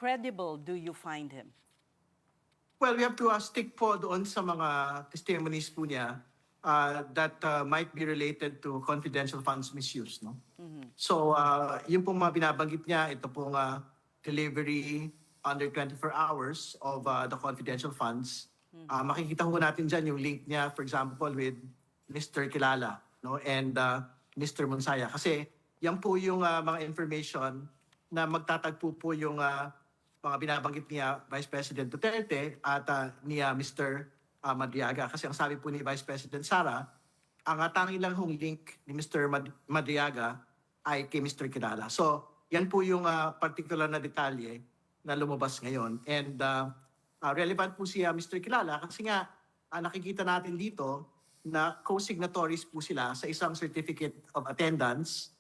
credible do you find him? Well, we have to stick po doon sa mga testimonies po niya that might be related to confidential funds misuse. No? So, yung pong mga binabanggit niya, ito pong delivery under 24 hours of the confidential funds. Makikita ho natin dyan yung link niya, for example, with Mr. Kilala, no? And Mr. Monsaya. Kasi yan po yung mga information na magtatagpo po yung mga binabanggit niya Vice President Duterte at niya Mr. Madriaga. Kasi ang sabi po ni Vice President Sara, ang tanging lang hong link ni Mr. Madriaga ay kay Mr. Kilala. So, yan po yung particular na detalye na lumabas ngayon. And relevant po si Mr. Kilala kasi nga nakikita natin dito na co-signatories po sila sa isang certificate of attendance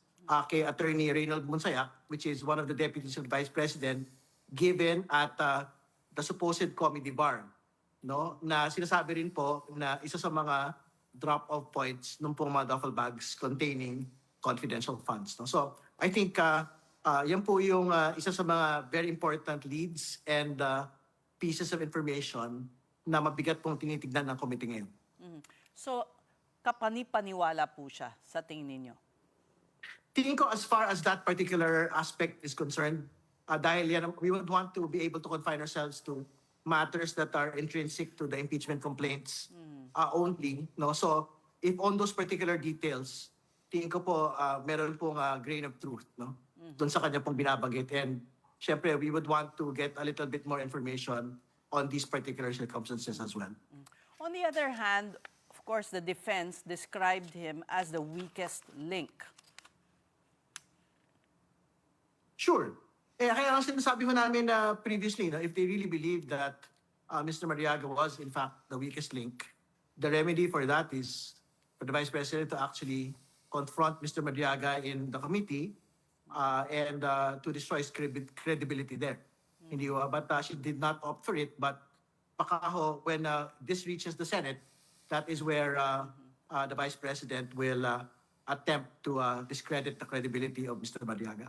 kay Attorney Reynald Monsayak, which is one of the deputies of the Vice President, given at the supposed comedy bar, no? Na sinasabi rin po na isa sa mga drop-off points ng pong mga duffel bags containing confidential funds. No? So I think yan po yung isa sa mga very important leads and pieces of information na mabigat pong tinitignan ng committee ngayon. So, kapani-paniwala po siya sa tingin ninyo? Tingin ko as far as that particular aspect is concerned, dahil yan, we would want to be able to confine ourselves to matters that are intrinsic to the impeachment complaints only. No? So, if on those particular details, tingin ko po meron pong grain of truth, no? Doon sa kanya pong binabanggit. And syempre, we would want to get a little bit more information on these particular circumstances as well. On the other hand, of course, the defense described him as the weakest link. Sure. Kaya ang sinasabi ko namin previously, no, if they really believe that Mr. Mariaga was in fact the weakest link, the remedy for that is for the Vice President to actually confront Mr. Mariaga in the committee and to destroy his credibility there. Hindi but she did not opt for it. But baka when this reaches the Senate, that is where the Vice President will attempt to discredit the credibility of Mr. Mariaga.